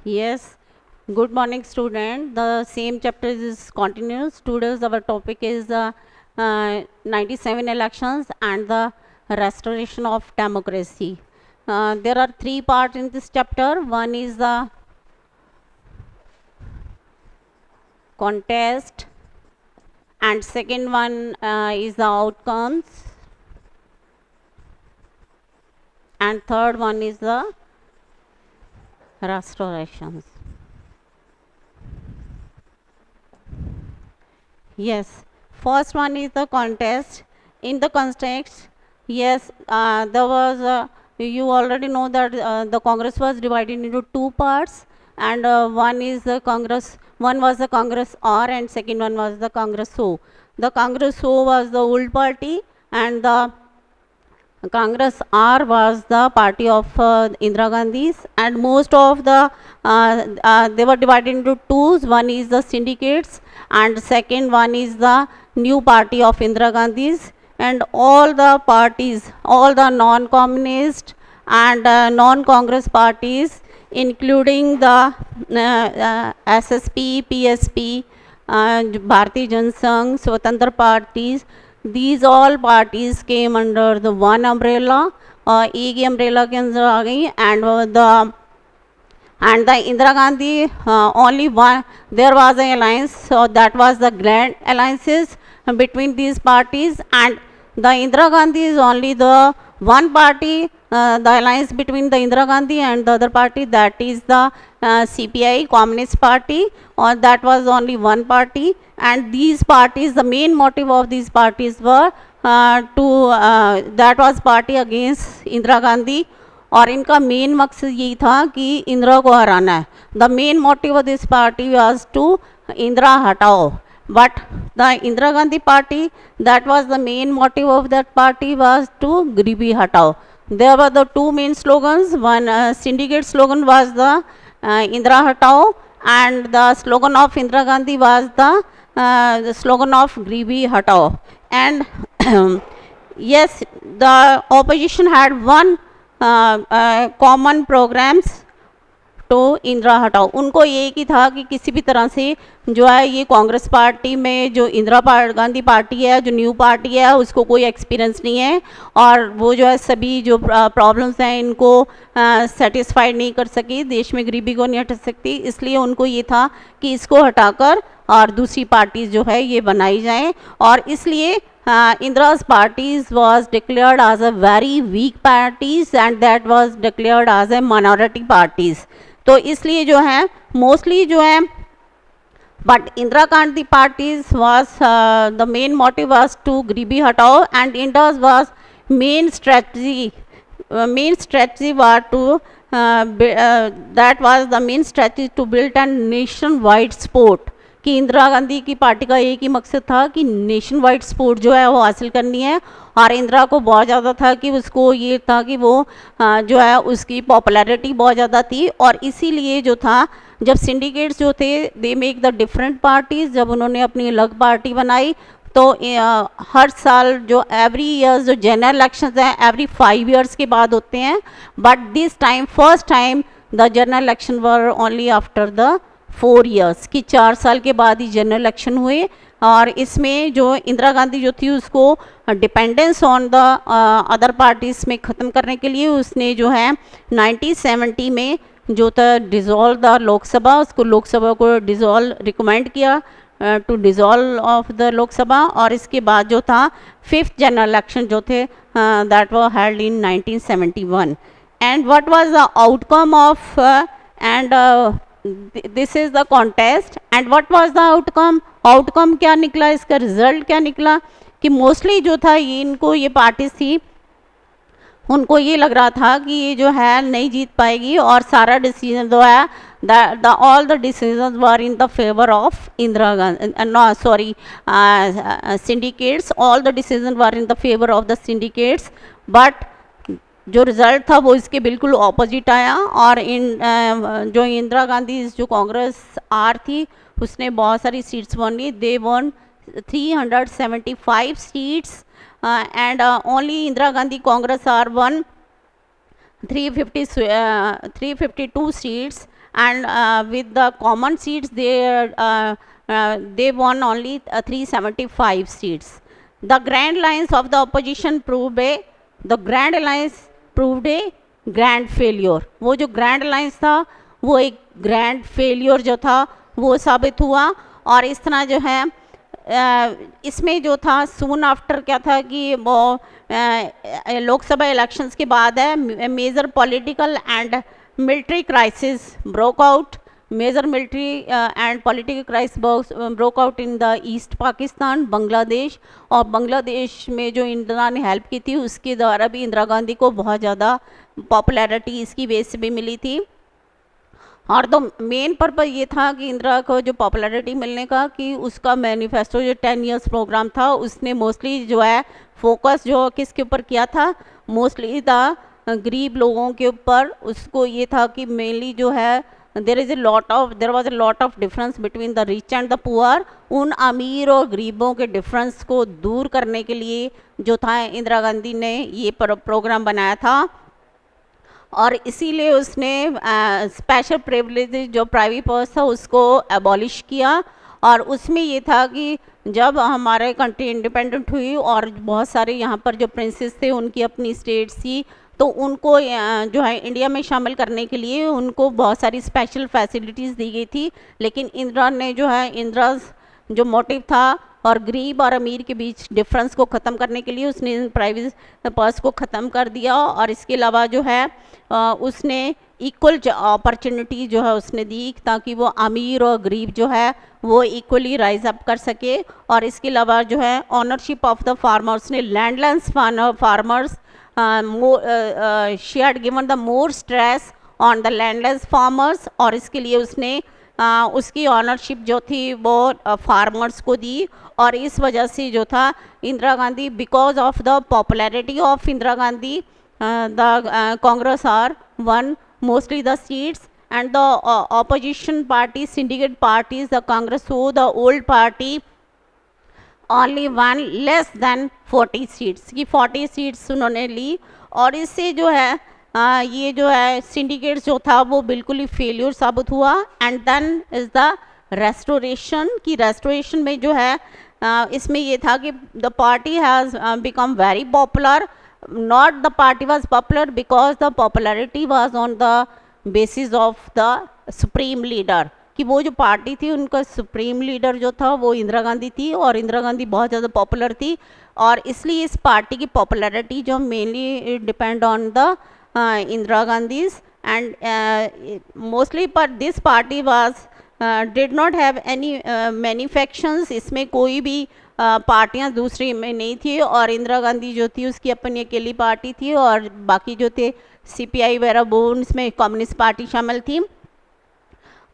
Yes, good morning, student. The same chapter is continuous. Today's our topic is the 97 elections and the restoration of democracy. There are three parts in this chapter. One is the contest, and second one is the outcomes, and third one is the restorations. Yes, first one is the contest. In the context, yes, there was, you already know that the Congress was divided into two parts, and one is the Congress, one was the Congress R, and second one was the Congress O. The Congress O was the old party, and the Congress R was the party of Indira Gandhi's, and most of the they were divided into twos. One is the syndicates, and second one is the new party of Indira Gandhi's, and all the parties, all the non-communist and non-Congress parties, including the SSP, PSP, Bharatiya Janata Sangh, Swatantra parties. These all parties came under the one umbrella, एक ही umbrella के अंदर आ गई, and the Indira Gandhi only one, there was an alliance, so that was the grand alliances between these parties, and the Indira Gandhi is only the one party, the alliance between the Indira Gandhi and the other party, that is the CPI, Communist Party, or that was only one party, and these parties, the main motive of these parties were that was party against Indira Gandhi, और इनका main मकसद यही था कि इंदिरा को हराना है. The main motive of this party was to Indira हटाओ, but the Indira Gandhi party, that was the main motive of that party was to Garibi Hatao. There were the two main slogans. One syndicate slogan was the Indira Hatao, and the slogan of Indira Gandhi was the slogan of Garibi Hatao. And yes, the opposition had one common programmes तो इंदिरा हटाओ. उनको ये ही था कि किसी भी तरह से जो है ये कांग्रेस पार्टी में जो इंदिरा गांधी पार्टी है, जो न्यू पार्टी है, उसको कोई एक्सपीरियंस नहीं है, और वो जो है सभी जो प्रॉब्लम्स हैं इनको सेटिस्फाइड नहीं कर सकी, देश में गरीबी को नहीं हटा सकती, इसलिए उनको ये था कि इसको हटाकर और दूसरी पार्टीज जो है ये बनाई जाएं, और इसलिए Indira's parties was declared as a very weak parties, and that was declared as a minority parties. तो इसलिए जो है मोस्टली जो है, but Indira Gandhi parties was the main motive was to Garibi Hatao, and India's was main strategy was to that was the main strategy to build a nationwide sport. कि इंदिरा गांधी की party का एक ही मकसद था कि nation wide support जो है वो हासिल करनी है, और इंदिरा को बहुत ज़्यादा था कि उसको ये था कि वो जो है उसकी पॉपुलैरिटी बहुत ज़्यादा थी, और इसीलिए जो था जब सिंडिकेट्स जो थे they make the different parties, जब उन्होंने अपनी अलग पार्टी बनाई तो हर साल जो एवरी ईयर्स जो जनरल इलेक्शंस हैं एवरी 5 years के बाद होते हैं, but this time first time the general election were only after the 4 years कि 4 साल के बाद ही जनरल इलेक्शन हुए, और इसमें जो इंदिरा गांधी जो थी उसको dependence on the other parties में ख़त्म करने के लिए उसने जो है 1970 में जो था डिज़ोल्व द लोकसभा, उसको लोकसभा को डिज़ोल्व रिकमेंड किया to dissolve of the Lok Sabha, और इसके बाद जो था 5th जनरल इलेक्शन जो थे that were held in 1971. And what was the outcome of and this is the contest, and what was the outcome क्या निकला, इसका रिजल्ट क्या निकला कि मोस्टली जो था ये इनको ये पार्टी थी उनको ये लग रहा था कि ये जो है नहीं जीत पाएगी, और सारा डिसीजन जो है all the decisions were in the favor of Indira Gandhi, no sorry, syndicates, all the decisions were in the favor of the syndicates, but जो रिज़ल्ट था वो इसके बिल्कुल ऑपोजिट आया, और जो इंदिरा गांधी जो कांग्रेस आर थी उसने बहुत सारी सीट्स वन ली. They won 375 seats, and only Indira Gandhi Congress R won 352 seats, and with the common seats they won only 375 seats. The grand alliance of the opposition proved a grand failure. वो जो grand alliance था वो एक grand failure जो था वो साबित हुआ। और इस तरह जो है इसमें जो था सून आफ्टर क्या था कि वो लोकसभा इलेक्शंस के बाद है major political and military crisis broke out. Major military and political crisis broke out in the east Pakistan, Bangladesh. और बांग्लादेश में जो इंदिरा ने हेल्प की थी उसके द्वारा भी इंदिरा गांधी को बहुत ज़्यादा पॉपुलैरिटी इसकी बेस से भी मिली थी। और तो मेन पर्पज़ ये था कि इंदिरा को जो पॉपुलैरिटी मिलने का कि उसका मैनिफेस्टो जो 10 इयर्स प्रोग्राम था उसने मोस्टली जो है फोकस जो किसके ऊपर किया था, मोस्टली था गरीब लोगों के ऊपर। उसको ये था कि मेनली जो है there was a lot of difference between the rich and the poor. उन अमीर और गरीबों के डिफरेंस को दूर करने के लिए जो था इंदिरा गांधी ने ये प्रोग्राम बनाया था। और इसीलिए उसने स्पेशल प्रिविलेज जो प्राइवेट पर्स था उसको एबॉलिश किया। और उसमें ये था कि जब हमारे कंट्री इंडिपेंडेंट हुई और बहुत सारे यहाँ पर जो प्रिंसेस थे उनकी अपनी स्टेट्स थी तो उनको जो है इंडिया में शामिल करने के लिए उनको बहुत सारी स्पेशल फैसिलिटीज़ दी गई थी। लेकिन इंदिरा ने जो है इंदिरा जो मोटिव था और गरीब और अमीर के बीच डिफरेंस को ख़त्म करने के लिए उसने प्राइवेट पर्स को ख़त्म कर दिया। और इसके अलावा जो है उसने इक्वल अपॉर्चुनिटी जो है उसने दी ताकि वो अमीर और गरीब जो है वो इक्वली राइज अप कर सके। और इसके अलावा जो है ऑनरशिप ऑफ द फार्मर्स ने landless farmers she had given the more stress on the landless farmers. और इसके लिए उसने उसकी ऑनरशिप जो थी वो फार्मर्स को दी। और इस वजह से जो था Indira Gandhi because of the popularity of Indira Gandhi the Congress R won mostly the seats and the opposition parties, syndicate parties, the Congress, so the old party only won less than 40 seats कि 40 seats उन्होंने ली। और इससे जो है ये जो है सिंडिकेट जो था वो बिल्कुल ही फेलियर साबित हुआ। And then is the restoration की रेस्टोरेशन में जो है इसमें ये था कि the party has become very popular. Not the party was popular because the popularity was on the basis of the supreme leader कि वो जो पार्टी थी उनका सुप्रीम लीडर जो था वो इंदिरा गांधी थी और इंदिरा गांधी बहुत ज़्यादा पॉपुलर थी। और इसलिए इस पार्टी की पॉपुलैरिटी जो mainly depend on the Indira Gandhi's and mostly पर this party was did not have any manufactures. इसमें कोई भी पार्टियां दूसरी में नहीं थी और इंदिरा गांधी जो थी उसकी अपनी अकेली पार्टी थी और बाकी जो थे CPI वगैरह वो इसमें कम्युनिस्ट पार्टी शामिल थी।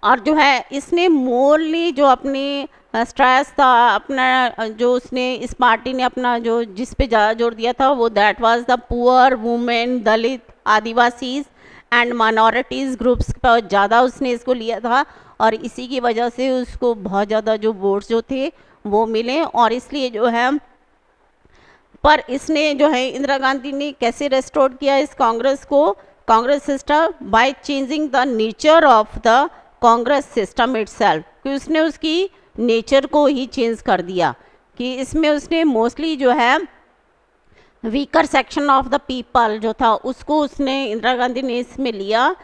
और जो है इसने मोरली जो अपनी स्ट्रेस था अपना जो उसने इस पार्टी ने अपना जो जिस पे ज़्यादा जोर दिया था वो that was the poor women, Dalit, Adivasis and minorities groups पर ज़्यादा उसने इसको लिया था। और इसी की वजह से उसको बहुत ज़्यादा जो वोट्स जो थे वो मिले। और इसलिए जो है पर इसने जो है इंदिरा गांधी ने कैसे रेस्टोर किया इस कांग्रेस को, Congress system, by changing the nature of the Congress system itself कि उसने उसकी नेचर को ही चेंज कर दिया कि इसमें उसने मोस्टली जो है weaker section of the people जो था उसको उसने इंदिरा गांधी ने इसमें लिया।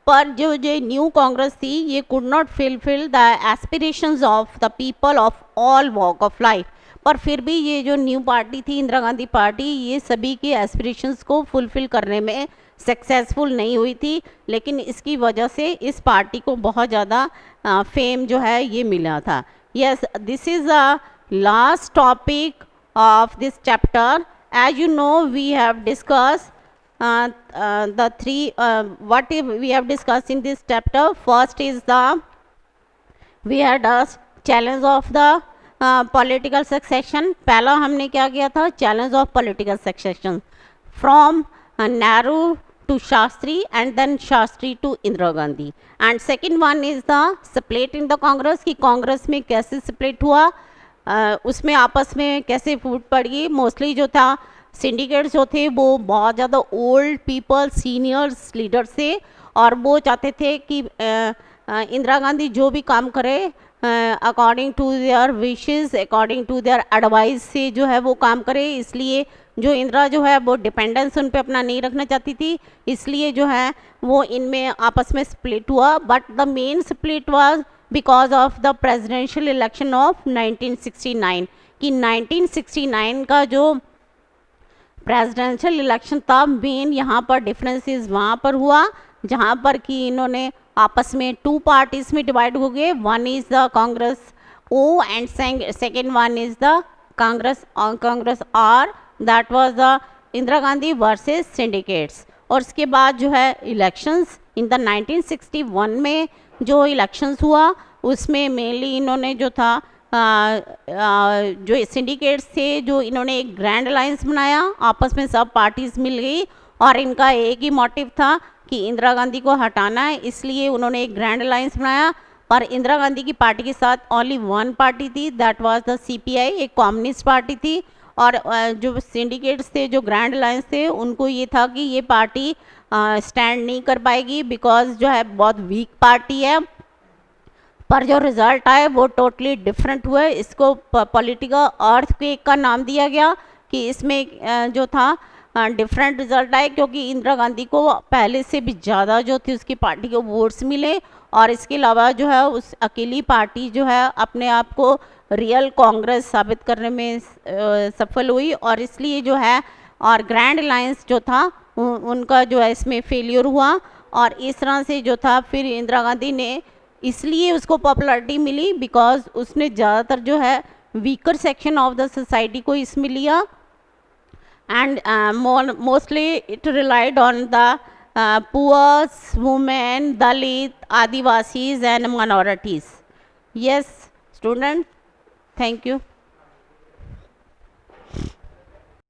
पर जो न्यू कांग्रेस थी ये could not fulfil the aspirations of the people of all walk of life. पर फिर भी ये जो न्यू पार्टी थी इंदिरा गांधी पार्टी ये सभी के एस्पिरेशंस को फुलफिल करने में सक्सेसफुल नहीं हुई थी। लेकिन इसकी वजह से इस पार्टी को बहुत ज़्यादा फेम जो है ये मिला था। Yes, this is a last topic of this chapter. As you know we have discuss the three what we have discussed in this chapter. First is we had a challenge of the political succession. पहला हमने क्या किया था, challenge of political succession from Nehru to Shastri and then Shastri to Indira Gandhi. And second one is the split in the Congress कि कांग्रेस में कैसे split हुआ, उसमें आपस में कैसे फूट पड़ी। मोस्टली जो था सिंडिकेट्स जो थे वो बहुत ज़्यादा ओल्ड पीपल सीनियर्स लीडर्स थे और वो चाहते थे कि इंदिरा गांधी जो भी काम करे according to their wishes, according to their advice से जो है वो काम करे। इसलिए जो इंदिरा जो है वो डिपेंडेंस उन पे अपना नहीं रखना चाहती थी, इसलिए जो है वो इनमें आपस में स्प्लिट हुआ। But the main split was because of the presidential election of 1969 कि 1969 का जो प्रेसिडेंशियल इलेक्शन था, मेन यहाँ पर डिफरेंसेस वहाँ पर हुआ जहाँ पर कि इन्होंने आपस में टू पार्टीज में डिवाइड हो गए। One is the Congress O and second one is the Congress R, that was the Indira Gandhi versus syndicates. और उसके बाद जो है इलेक्शंस इन द 1961 में जो इलेक्शंस हुआ उसमें मेनली इन्होंने जो था जो सिंडिकेट्स थे, जो इन्होंने एक ग्रैंड अलायंस बनाया, आपस में सब पार्टीज मिल गई और इनका एक ही मोटिव था कि इंदिरा गांधी को हटाना है, इसलिए उन्होंने एक ग्रैंड अलायंस बनाया। पर इंदिरा गांधी की पार्टी के साथ ओनली वन पार्टी थी, दैट वाज द सीपीआई, एक कम्युनिस्ट पार्टी थी। और जो सिंडिकेट्स थे, जो ग्रैंड अलायंस थे, उनको ये था कि ये पार्टी स्टैंड नहीं कर पाएगी बिकॉज जो है बहुत वीक पार्टी है। पर जो रिजल्ट आए वो टोटली डिफरेंट हुआ। इसको पॉलिटिकल अर्थक्वेक का नाम दिया गया कि इसमें जो था डिफरेंट रिजल्ट आए क्योंकि इंदिरा गांधी को पहले से भी ज़्यादा जो थी उसकी पार्टी को वोट्स मिले और इसके अलावा जो है उस अकेली पार्टी जो है अपने आप को रियल कांग्रेस साबित करने में सफल हुई और इसलिए जो है और ग्रैंड अलायंस जो था उनका जो है इसमें फेलियर हुआ। और इस तरह से जो था फिर इंदिरा गांधी ने इसलिए उसको पॉपुलैरिटी मिली बिकॉज उसने ज़्यादातर जो है weaker section of the society को इसमें लिया and mostly it relied on the poor, women, Dalit, Adivasis and minorities. Yes, student, thank you.